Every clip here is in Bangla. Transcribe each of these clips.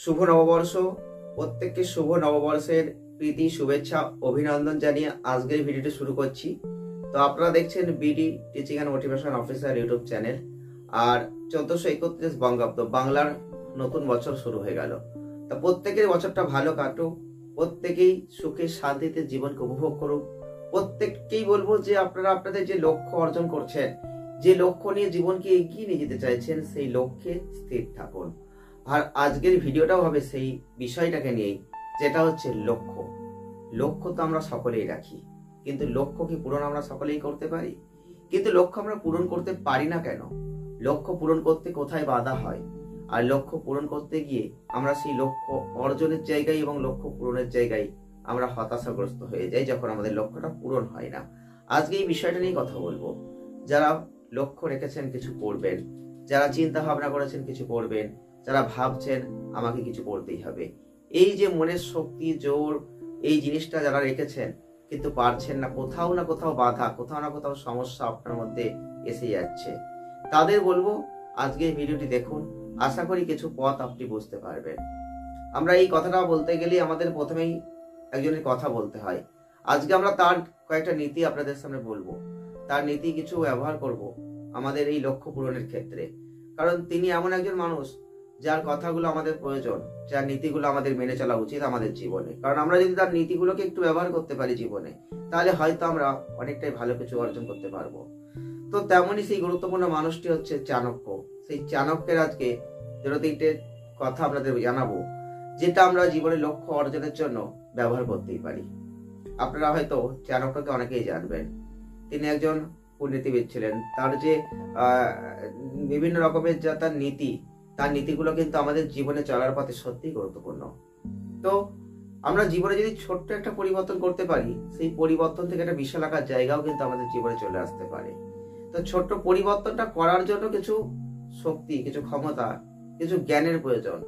শুভ নববর্ষ। প্রত্যেককে শুভ নববর্ষের প্রীতি শুভেচ্ছা অভিনন্দন জানিয়ে আজকের ভিডিওটি শুরু করছি। তো আপনারা দেখছেন BD teaching and motivation officer YouTube channel. আর 1431 বঙ্গাব্দ বাংলার নতুন বছর শুরু হয়ে গেল। তা প্রত্যেকের বছরটা ভালো কাটুক, প্রত্যেকেই সুখে শান্তিতে জীবনকে উপভোগ করুক। প্রত্যেককেই বলবো যে আপনারা আপনাদের যে লক্ষ্য অর্জন করছেন, যে লক্ষ্য নিয়ে জীবনকে এগিয়ে নিয়ে যেতে চাইছেন, সেই লক্ষ্যে স্থির থাকুন। আর আজকের ভিডিওটাও হবে সেই বিষয়টাকে নিয়েই, যেটা হচ্ছে লক্ষ্য। লক্ষ্য তো আমরা সকলেই রাখি, কিন্তু লক্ষ্য কি পূরণ আমরা সকলেই করতে পারি? কিন্তু লক্ষ্য আমরা পূরণ করতে পারি না কেন? লক্ষ্য পূরণ করতে কোথায় বাধা হয়? আর লক্ষ্য পূরণ করতে গিয়ে আমরা সেই লক্ষ্য অর্জনের জায়গায় এবং লক্ষ্য পূরণের জায়গায় আমরা হতাশাগ্রস্ত হয়ে যাই যখন আমাদের লক্ষ্যটা পূরণ হয় না। আজকে এই বিষয়টা নিয়ে কথা বলবো। যারা লক্ষ্য রেখেছেন কিছু করবেন, যারা চিন্তা ভাবনা করেছেন কিছু করবেন, যারা ভাবছেন আমাকে কিছু করতেই হবে, এই যে মনের শক্তি জোর, এই জিনিসটা যারা রেখেছেন কিন্তু পারছেন না, কোথাও না কোথাও বাধা, কোথাও না কোথাও সমস্যা আপনার মধ্যে এসে যাচ্ছে, তাদের বলবো আজকে এই ভিডিওটি দেখুন। আশা করি কিছু পথ আপনি বুঝতে পারবেন। আমরা এই কথাটা বলতে গেলে আমাদের প্রথমেই একজনের কথা বলতে হয়। আজকে আমরা তার কয়েকটা নীতি আপনাদের সামনে বলবো, তার নীতি কিছু ব্যবহার করব আমাদের এই লক্ষ্য পূরণের ক্ষেত্রে। কারণ তিনি এমন একজন মানুষ যার কথাগুলো আমাদের প্রয়োজন, যার নীতিগুলো আমাদের মেনে চলা উচিত আমাদের জীবনে। কারণ আমরা যদি তার নীতিগুলোকে একটু ব্যবহার করতে পারি জীবনে, তাহলে হয়তো আমরা অনেকটাই ভালো কিছু অর্জন করতে পারবো। তো তেমনই সেই গুরুত্বপূর্ণ মানুষটি হচ্ছে চাণক্য। সেই চাণক্যের আজকে 2-3টে কথা আপনাদের জানাবো, যেটা আমরা জীবনে লক্ষ্য অর্জনের জন্য ব্যবহার করতেই পারি। আপনারা হয়তো চাণক্যকে অনেকেই জানবেন। তিনি একজন কূটনীতিবিদ ছিলেন। তার যে বিভিন্ন রকমের যা তার নীতি, তার নীতিগুলো কিন্তু আমাদের জীবনে চলার পথে সত্যিই গুরুত্বপূর্ণ। তো আমরা জীবনে যদি ছোট্ট একটা পরিবর্তন করতে পারি, সেই পরিবর্তন থেকে একটা বিশাল আকার জায়গাও কিন্তু আমাদের জীবনে চলে আসতে পারে। তো ছোট্ট পরিবর্তনটা করার জন্য কিছু শক্তি, কিছু ক্ষমতা, কিছু জ্ঞানের প্রয়োজন।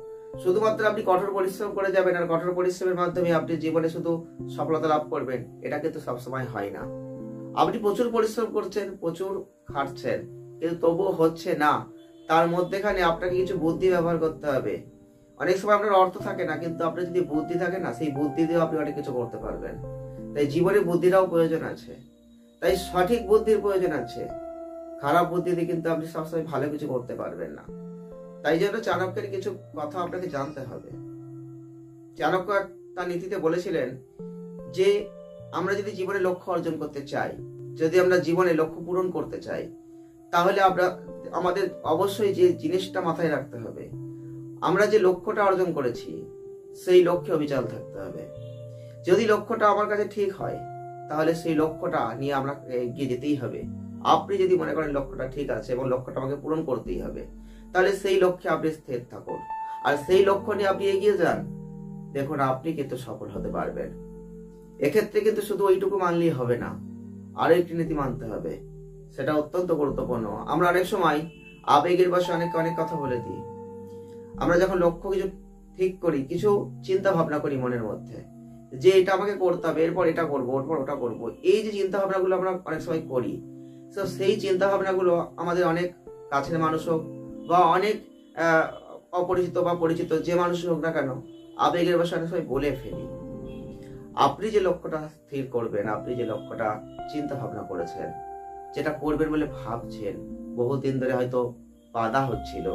শুধুমাত্র আপনি কঠোর পরিশ্রম করে যাবেন আর কঠোর পরিশ্রমের মাধ্যমে আপনি জীবনে শুধু সফলতা লাভ করবেন, এটা কিন্তু সবসময় হয় না। আপনি প্রচুর পরিশ্রম করছেন, প্রচুর খাটছেন, কিন্তু তবুও হচ্ছে না। তার মধ্যেখানে আপনাকে কিছু বুদ্ধি ব্যবহার করতে হবে। অনেক সময় আপনার অর্থ থাকে না, কিন্তু আপনার যদি বুদ্ধি থাকে না, সেই বুদ্ধি দিয়েও আপনি অনেক কিছু করতে পারবেন। তাই জীবনে বুদ্ধিটাও প্রয়োজন আছে, তাই সঠিক বুদ্ধির প্রয়োজন আছে। খারাপ বুদ্ধি দিয়ে কিন্তু আপনি সবসময় ভালো কিছু করতে পারবেন না। তাই জন্য চাণক্যের কিছু কথা আপনাকে জানতে হবে। চাণক্য তার নীতিতে বলেছিলেন যে আমরা যদি জীবনে লক্ষ্য অর্জন করতে চাই, যদি আমরা জীবনে লক্ষ্য পূরণ করতে চাই, তাহলে আমাদের অবশ্যই যে জিনিসটা মাথায় রাখতে হবে, আমরা যে লক্ষ্যটা অর্জন করেছি সেই লক্ষ্যে অবিচল থাকতে হবে। যদি লক্ষ্যটা আমার কাছে ঠিক হয়, তাহলে সেই লক্ষ্যটা নিয়ে আমরা এগিয়ে যেতেই হবে। আপনি যদি মনে করেন লক্ষ্যটা ঠিক আছে এবং লক্ষ্যটা আমাকে পূরণ করতেই হবে, তাহলে সেই লক্ষ্যে আপনি স্থির থাকুন আর সেই লক্ষ্য নিয়ে আপনি এগিয়ে যান। দেখুন, আপনি কিন্তু সফল হতে পারবেন। এক্ষেত্রে কিন্তু শুধু ওইটুকু মানলেই হবে না, আরো একটি নীতি মানতে হবে, সেটা অত্যন্ত গুরুত্বপূর্ণ। আমরা অনেক সময় আবেগের বশে অনেক কথা বলে দিই। আমরা যখন লক্ষ্য কিছু ঠিক করি, কিছু চিন্তা ভাবনা করি মনের মধ্যে যে এটা আমাকে করতে হবে, এরপর এটা করবো, এরপর ওটা করবো, এই যে চিন্তা ভাবনাগুলো আমরা অনেক সময় করি, তো সেই চিন্তা ভাবনাগুলো আমাদের অনেক কাছের মানুষ হোক বা অনেক অপরিচিত বা পরিচিত যে মানুষ হোক না কেন, আবেগের বশে অনেক সময় বলে ফেলি। আপনি যে লক্ষ্যটা স্থির করবেন, আপনি যে লক্ষ্যটা চিন্তা ভাবনা করেছেন, যেটা করবেন বলে ভাবছেন, বহুদিন ধরে হয়তো বাধা হচ্ছিল,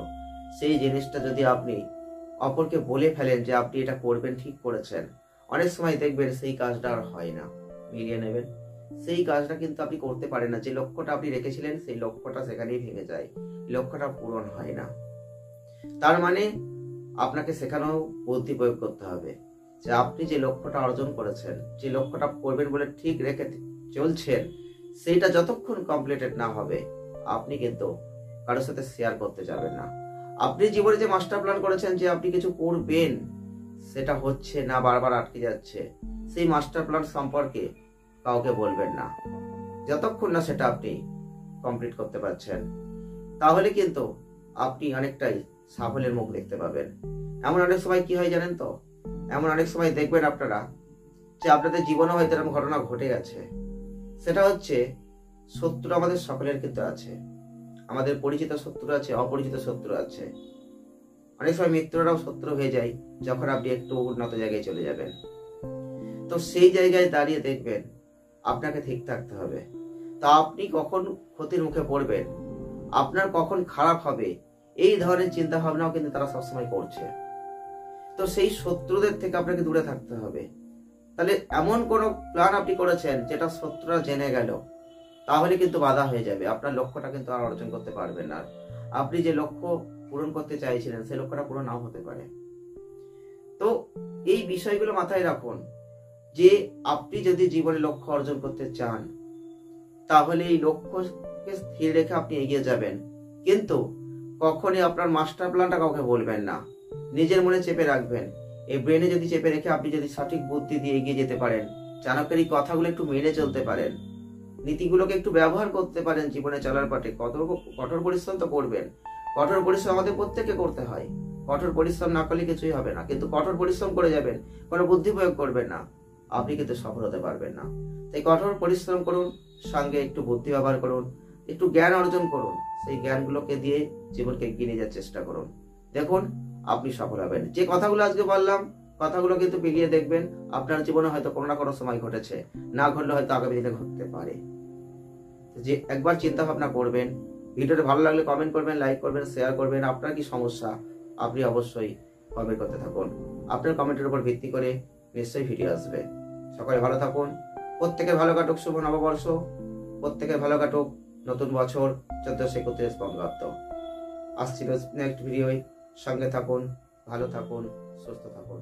সেই জিনিসটা যদি আপনি অপরকে বলে ফেলেন যে আপনি এটা করবেন, ঠিক করেছেন, অনেক সময় দেখবেন সেই কাজটা আর হয় না। মিলিয়ে নেবেন, সেই কাজটা কিন্তু আপনি করতে পারেন না। যে লক্ষ্যটা আপনি রেখেছিলেন সেই লক্ষ্যটা সেখানেই ভেঙে যায়, লক্ষ্যটা পূরণ হয় না। তার মানে আপনাকে সেখানেও বুদ্ধি প্রয়োগ করতে হবে যে আপনি যে লক্ষ্যটা অর্জন করেছেন, যে লক্ষ্যটা করবেন বলে ঠিক রেখে চলছেন, সেইটা যতক্ষণ কমপ্লিটেড না হবে আপনি কিন্তু কারোর সাথে শেয়ার করতে যাবেন না। আপনি জীবনে যে মাস্টার প্ল্যান করেছেন যে আপনি কিছু করবেন, সেটা হচ্ছে না, বারবার আটকে যাচ্ছে, সেই মাস্টার প্ল্যান সম্পর্কে কাউকে বলবেন না যতক্ষণ না সেটা আপনি কমপ্লিট করতে পারছেন। তাহলে কিন্তু আপনি অনেকটাই সাফল্যের মুখ দেখতে পাবেন। এমন অনেক সময় কি হয় জানেন তো, এমন অনেক সময় দেখবেন আপনারা যে আপনাদের জীবনে হয়তো এরকম ঘটনা ঘটে গেছে। সেটা হচ্ছে শত্রু আমাদের সকলের কিন্তু আছে, আমাদের পরিচিত শত্রু আছে, অপরিচিত শত্রু আছে। অনেক সময় মিত্ররাও শত্রু হয়ে যায় যখন আপনি একটু উন্নত জায়গায় চলে যাবেন। তো সেই জায়গায় দাঁড়িয়ে দেখবেন আপনাকে ঠিক থাকতে হবে। তা আপনি কখন ক্ষতির মুখে পড়বেন, আপনার কখন খারাপ হবে, এই ধরনের চিন্তা ভাবনাও কিন্তু তারা সবসময় করছে। তো সেই শত্রুদের থেকে আপনাকে দূরে থাকতে হবে। তাহলে এমন কোন প্ল্যান আপনি করেছেন যেটা শত্রুরা জেনে গেল, তাহলে কিন্তু বাধা হয়ে যাবে, আপনার লক্ষ্যটা কিন্তু আর অর্জন করতে পারবেন না। আপনি যে লক্ষ্য পূরণ করতে চাইছিলেন সেই লক্ষ্যটা পূরণ নাও হতে পারে। তো এই বিষয়গুলো মাথায় রাখুন যে আপনি যদি জীবনে লক্ষ্য অর্জন করতে চান, তাহলে এই লক্ষ্যকে স্থির রেখে আপনি এগিয়ে যাবেন, কিন্তু কখনই আপনার মাস্টার প্ল্যানটা কাউকে বলবেন না, নিজের মনে চেপে রাখবেন। এই ব্রেনে যদি চেপে রেখে আপনি যদি সঠিক বুদ্ধি দিয়ে এগিয়ে যেতে পারেন, চাণক্যের এই কথাগুলো একটু মেনে চলতে পারেন, নীতিগুলোকে একটু ব্যবহার করতে পারেন জীবনে চলার পথে, কঠোর পরিশ্রম তো করবেন। কঠোর পরিশ্রম আমাদের প্রত্যেককে করতে হয়, কঠোর পরিশ্রম না করলে কিছুই হবে না। কিন্তু কঠোর পরিশ্রম করে যাবেন, কোনো বুদ্ধি প্রয়োগ করবেন না, আপনি কিন্তু সফল হতে পারবেন না। তাই কঠোর পরিশ্রম করুন, সঙ্গে একটু বুদ্ধি ব্যবহার করুন, একটু জ্ঞান অর্জন করুন, সেই জ্ঞানগুলোকে দিয়ে জীবনকে এগিয়ে নিয়ে যাওয়ার চেষ্টা করুন। দেখুন আপনি সফল হবেন। যে কথাগুলো আজকে বললাম, কথাগুলো কিন্তু মিলিয়ে দেখবেন আপনার জীবনে হয়তো কোনো না কোনো সময় ঘটেছে, না ঘটলে হয়তো আগামী দিনে ঘটতে পারে। যে একবার চিন্তা ভাবনা করবেন। ভিডিওটা ভালো লাগলে কমেন্ট করবেন, লাইক করবেন, শেয়ার করবেন। আপনার কি সমস্যা আপনি অবশ্যই কমেন্ট করতে থাকুন। আপনার কমেন্টের উপর ভিত্তি করে নিশ্চয়ই ভিডিও আসবে। সকলে ভালো থাকুন, প্রত্যেকের ভালো কাটুক শুভ নববর্ষ, প্রত্যেকের ভালো কাটুক নতুন বছর 1431 বঙ্গাব্দ। আসছিল নেক্সট ভিডিওয়, সঙ্গে থাকুন, ভালো থাকুন, সুস্থ থাকুন।